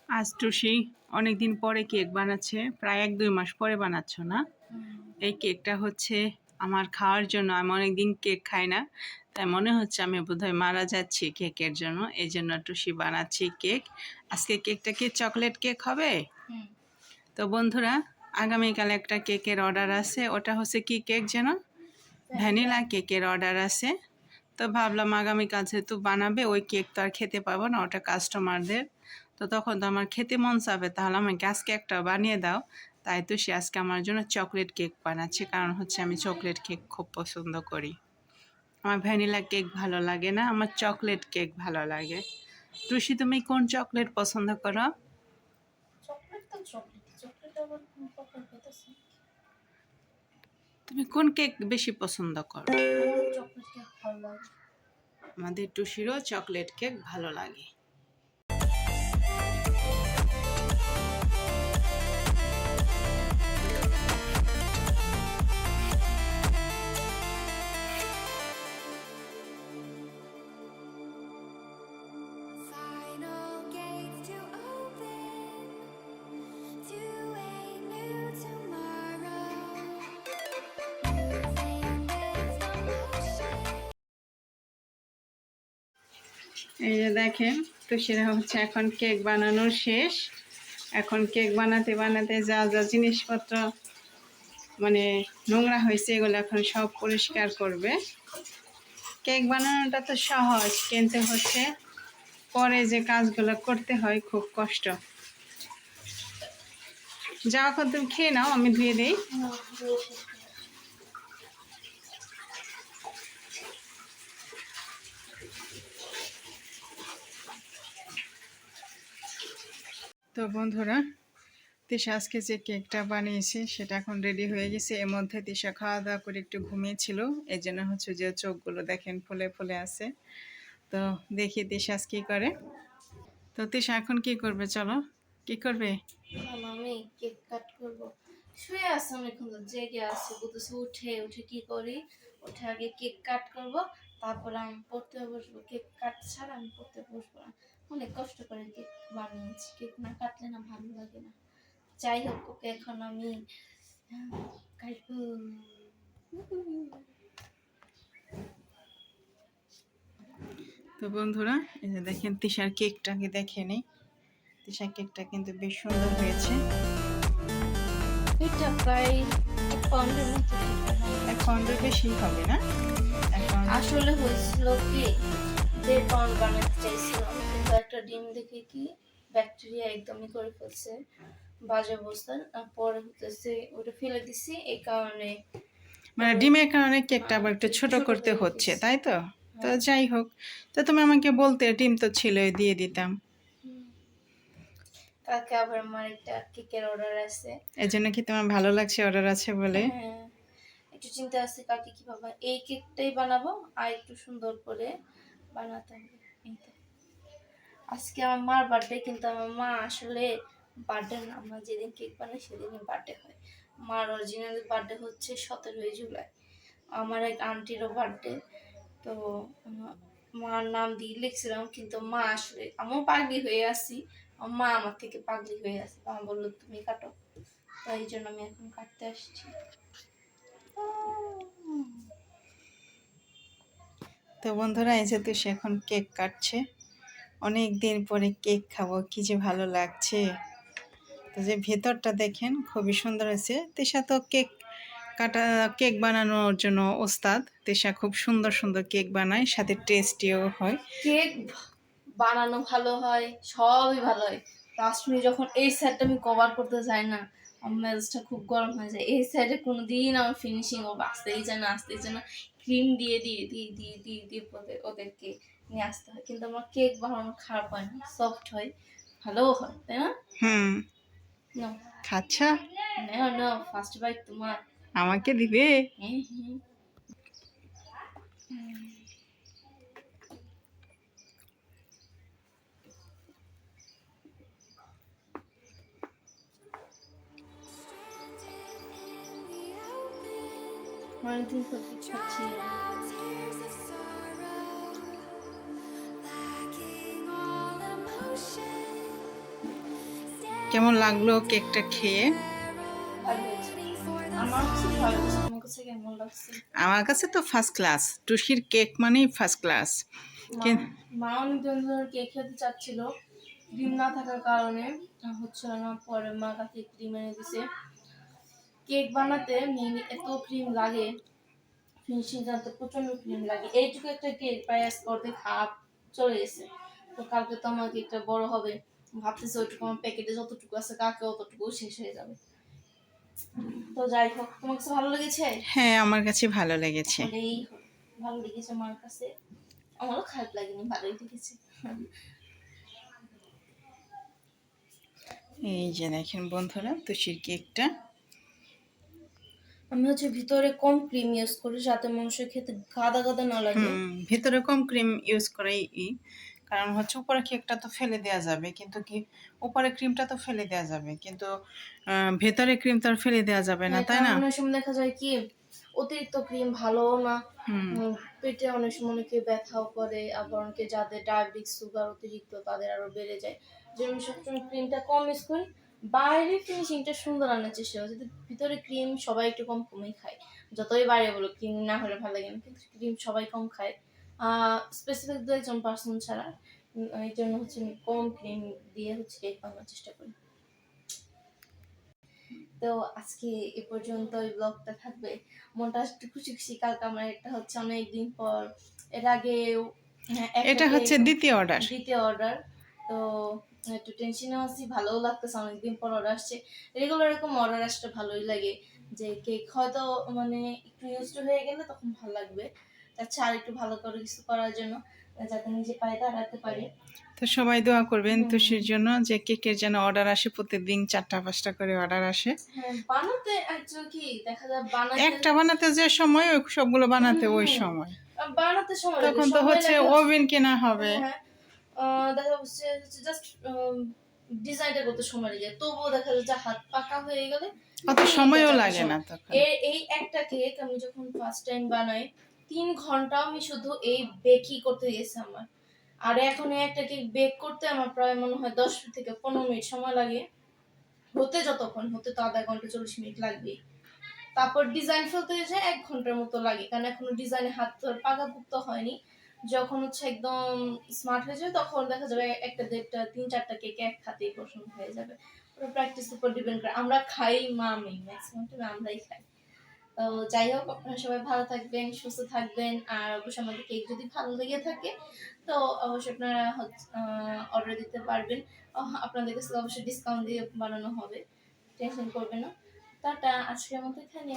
আজ টুসি অনেকদিন পরে কেক বানাচ্ছে, প্রায় 1-2 মাস পরে বানাচ্ছ না? এই কেকটা হচ্ছে আমার খাওয়ার জন্য। আমি অনেকদিন কেক খাই না, তাই মনে হচ্ছে আমি বোধহয় মারা যাচ্ছি কেকের জন্য। এই জন্য টুসি বানাচ্ছি কেক। আজকে কেকটা কি চকলেট কেক হবে? তো বন্ধুরা, আগামীকাল একটা কেকের অর্ডার আছে। ওটা হচ্ছে কি কেক যেন? ভ্যানিলা কেকের অর্ডার আছে। তো ভাবলাম আগামীকাল যেহেতু বানাবে, ওই কেক তো আর খেতে পাবো না, ওটা কাস্টমারদের। তো তখন তো আমার খেতে মন চাবে, তাহলে আমাকে আজকে একটা বানিয়ে দাও। তাই তো সে আজকে আমার জন্য চকলেট কেক বানাচ্ছে, কারণ হচ্ছে আমি চকলেট কেক খুব পছন্দ করি। আমার ভ্যানিলা কেক ভালো লাগে না, আমার চকলেট কেক ভালো লাগে। টুসি, তুমি কোন চকলেট পছন্দ করো? তুমি কোন কেক বেশি পছন্দ করো? আমাদের টুসিরও চকলেট কেক ভালো লাগে। এই যে দেখেন, তো সেটা হচ্ছে এখন কেক বানানোর শেষ। এখন কেক বানাতে বানাতে যা যা জিনিসপত্র মানে নোংরা হয়েছে, এগুলো এখন সব পরিষ্কার করবে। কেক বানানোটা তো সহজ, কিন্তু হচ্ছে পরে যে কাজগুলো করতে হয় খুব কষ্ট। যা এখন তুমি খেয়ে নাও, আমি ধুয়ে দিই। তো বন্ধুরা, তিশা আজকে যে কেকটা বানিয়েছে সেটা এখন রেডি হয়ে গেছে। এর মধ্যে তিশা খাওয়া দাওয়া করে একটু ঘুমিয়েছিল, এই জন্য হচ্ছে যে চোখগুলো দেখেন ফুলে ফুলে আছে। তো দেখি তিশা আজ কী করে। তো তিশা এখন কি করবে, চলো কি করবে? আমি কেক কাট করব। শুয়ে আছে অনেকক্ষণ তো, জেগে আছে, বলতেছে উঠে উঠে কি করি, উঠে আগে কেক কাট করব, তারপর আমি পড়তে বসবো। কেক কাট ছাড়া আমি পড়তে বসবো না। অনেক কষ্ট করে কেক বানিয়েছি, কেক না কাটলে না ভালো লাগে না। যাই হোক, ওকে এখন আমি কাটবো। তো বন্ধুরা, এই যে দেখেন তিশার কেকটাকে দেখে নেই। তিশার কেকটা কিন্তু বেশ সুন্দর হয়েছে। এটা প্রায় 1 পাউন্ডের মতো। 1 পাউন্ডের বেশি হবে না? এখন আসলে হয়েছিল কি, 1.5 পাউন্ড বানাতে চাইছিলাম, কিন্তু একটা ডিম দেখে কি ব্যাকটেরিয়া একদমই করে ফেলছে, বাজে অবস্থা। পরে হতেছে ওটা ফেলে দিছি, এই কারণে মানে ডিমের কারণে কেকটা আবার একটু ছোট করতে হচ্ছে, তাই তো? তো যাই হোক, তো তুমি আমাকে বলতে, ডিম তো ছিলই, দিয়ে দিতাম। কালকে আবার আমার একটা কেকের অর্ডার আছে। এই জন্য কি তোমার ভালো লাগছে অর্ডার আছে বলে? হ্যাঁ, একটু চিন্তা আছে কালকে কিভাবে এই কেকটাই বানাবো, আর একটু সুন্দর করে বানাতে হবে। আজকে আমার মার বার্থডে, কিন্তু আমার মা আসলে বার্থডে না, আমরা যেদিন কেক বানাই সেদিনই বার্থডে হয়। মার অরিজিনাল বার্থডে হচ্ছে 17ই জুলাই। আমার এক আন্টিরও বার্থডে। তো মার নাম দিয়ে লিখছিলাম, কিন্তু মা আসলে আমিও পাগলি হয়ে আসি, মা আমার থেকে পাগলি হয়ে আসে। মা বললো তুমি কাটো, তো এই জন্য আমি এখন কাটতে আসছি। তো বন্ধুরা, এই যে সে এখন কেক কাটছে। অনেক দিন পরে কেক খাবো, কি যে ভালো লাগছে। তো যে ভেতরটা দেখেন খুবই সুন্দর হয়েছে। তেশা তো কেক কাটা, কেক বানানোর জন্য ওস্তাদ। তেশা খুব সুন্দর সুন্দর কেক বানায়, সাথে টেস্টিও হয়। কেক বানানো ভালো হয়, সবই ভালো হয়। লাস্ট মিনিট যখন এই সাইডটা আমি কভার করতে যাই না, আমার মেজাজটা খুব গরম হয়ে যায়। এই সাইডে কোনোদিন আমার ফিনিশিং ও আসতেই চায় না, আসতেই চায় না। ক্রিম দিয়ে দিয়ে দিয়ে দিয়ে দিয়ে দিয়ে ওদেরকে নিয়ে আসতে হয়, কিন্তু আমার কেক বানানো খারাপ হয় না, সফট হয়, ভালোও হয়, তাই না? হুম, নাও খাচ্ছা? নাও নাও, ফার্স্ট বাইট তোমার। আমাকে দিবে? হ্যাঁ হ্যাঁ। অনেকদিন পর খাচ্ছি। কেমন লাগলো কেকটা খেয়ে? ভালো হয়েছে। আমার কাছে ভালো লাগছে, আমার কাছে কেমন লাগছে? আমার কাছে তো ফার্স্ট ক্লাস। টুসির কেক মানেই ফার্স্ট ক্লাস। মা মা অনেকদিন ধরে কেক খেতে চাচ্ছিল, ক্রিম না থাকার কারণে হচ্ছিল না। পরে মা কাছে ক্রিম এনে দিছে। কেক বানাতে মেনলি এত ক্রিম লাগে, ফিনিশিং জানতে প্রচন্ড ক্রিম লাগে। এইটুকু একটা কেক প্রায় আজকে অর্ধেক হাফ চলে গেছে। তো কালকে তো আমার কেকটা বড় হবে, ভাবতেছি ওইটুকু আমার প্যাকেটে যতটুকু আছে কালকে অতটুকু শেষ হয়ে যাবে। তো যাই হোক, তোমার কাছে ভালো লেগেছে? হ্যাঁ, আমার কাছে ভালো লেগেছে। হলেই হলো। ভালো লেগেছে আমার কাছে, আমারও খারাপ লাগেনি, ভালোই লেগেছে। এই যে দেখেন বন্ধুরা টুসির কেকটা। আমি হচ্ছে ভিতরে কম ক্রিম ইউজ করি যাতে মানুষের খেতে গাদা গাদা না লাগে। ভিতরে কম ক্রিম ইউজ করাই কারণ হচ্ছে উপরে কেকটা তো ফেলে দেওয়া যাবে, কিন্তু কি উপরে ক্রিমটা তো ফেলে দেওয়া যাবে, কিন্তু ভেতরে ক্রিম তো আর ফেলে দেওয়া যাবে না, হ্যাঁ, তাই কারণ না? অনেক সময় দেখা যায় কি অতিরিক্ত ক্রিম ভালোও না। হুম পেটে অনেক সময় অনেকে ব্যথাও করে, আবার অনেকে যাদের ডায়াবেটিস সুগার অতিরিক্ত তাদের আরো বেড়ে যায়। যেমন সবসময় ক্রিমটা কম ইউজ করি, বাইরে ফিনিশিংটা সুন্দর আনার চেষ্টা করি, যদি ভিতরে ক্রিম সবাই একটু কম কমই খায়। যতই বাইরে বলো ক্রিম না হলে ভালো লাগে না, কিন্তু ক্রিম সবাই কম খায়, স্পেসিফিক দু একজন পার্সন ছাড়া। এই জন্য হচ্ছে আমি কম ক্রিম দিয়ে হচ্ছে কেক বানানোর চেষ্টা করি। তো আজকে এ পর্যন্তই ব্লগটা থাকবে। মনটা একটু খুশি খুশি, কালকে আমার একটা হচ্ছে অনেকদিন পর, এর আগে একটা এটা হচ্ছে কেক দ্বিতীয় অর্ডার। দ্বিতীয় অর্ডার। তো একটু টেনশনেও আছি, ভালোও লাগতেছে, অনেকদিন পর অর্ডার আসছে। রেগুলার এরকম অর্ডার আসতে ভালোই লাগে, যে কেক হয়তো মানে একটু ইউজড হয়ে গেলে তখন ভালো লাগবে। আচ্ছা, আর একটু ভালো করে কিছু করার জন্য, যাতে নিজে পায়ে দাঁড়াতে পারি। তো সবাই দোয়া করবেন হুম। তুষির জন্য, যে কেকের যেন অর্ডার আসে, প্রত্যেকদিন 4টা 5টা করে অর্ডার আসে। হ্যাঁ, বানাতে অ্যাকচুয়ালি কি দেখা যায়, বানাতে একটা বানাতে যে সময়, ওই সবগুলো বানাতে ওই হুম, সময়। বানাতে সময় লাগে, তখন তো সময় হচ্ছে লাগে ওভেন কেনা হবে। হ্যাঁ, দেখা যাচ্ছে জাস্ট ডিজাইনটা করতে সময় লাগে, তবুও দেখা যায় যে হাত পাকা হয়ে গেলে অত 2 সময়ও থেকে 4টা লাগে না সময়। তখন। এই একটা কেক আমি যখন ফার্স্ট টাইম বানাই, 3 ঘন্টা আমি শুধু এই বেকই করতে গেছি আমার। আর এখন এই একটা কেক বেক করতে আমার প্রায় মনে হয় 10 থেকে 15 মিনিট সময় লাগে। হতে যতক্ষণ হতে তো আধা ঘন্টা 40 মিনিট লাগবেই। তারপর ডিজাইন ফেলতে যে 1 ঘন্টার মতো লাগে, কারণ এখনো ডিজাইনে হাত তো আর পাকাপোক্ত হয়নি। যখন হচ্ছে একদম স্মার্ট হয়ে যাবে তখন দেখা যাবে একটা দেড়টা 3-4টা কেক এক হাতেই পছন্দ হয়ে যাবে। ওটা প্র্যাকটিস উপর ডিপেন্ড করে। আমরা খাই, মা আমি ম্যাক্সিমাম টাইম আমরাই খাই। তো যাই হোক, আপনারা সবাই ভালো থাকবেন, সুস্থ থাকবেন, আর অবশ্যই আমাদের কেক যদি ভালো লেগে থাকে তো অবশ্যই আপনারা অর্ডার দিতে পারবেন। আপনাদের কাছে অবশ্যই ডিসকাউন্ট দিয়ে বানানো হবে, টেনশন করবেন না। টাটা, আজকের মতো এখানে।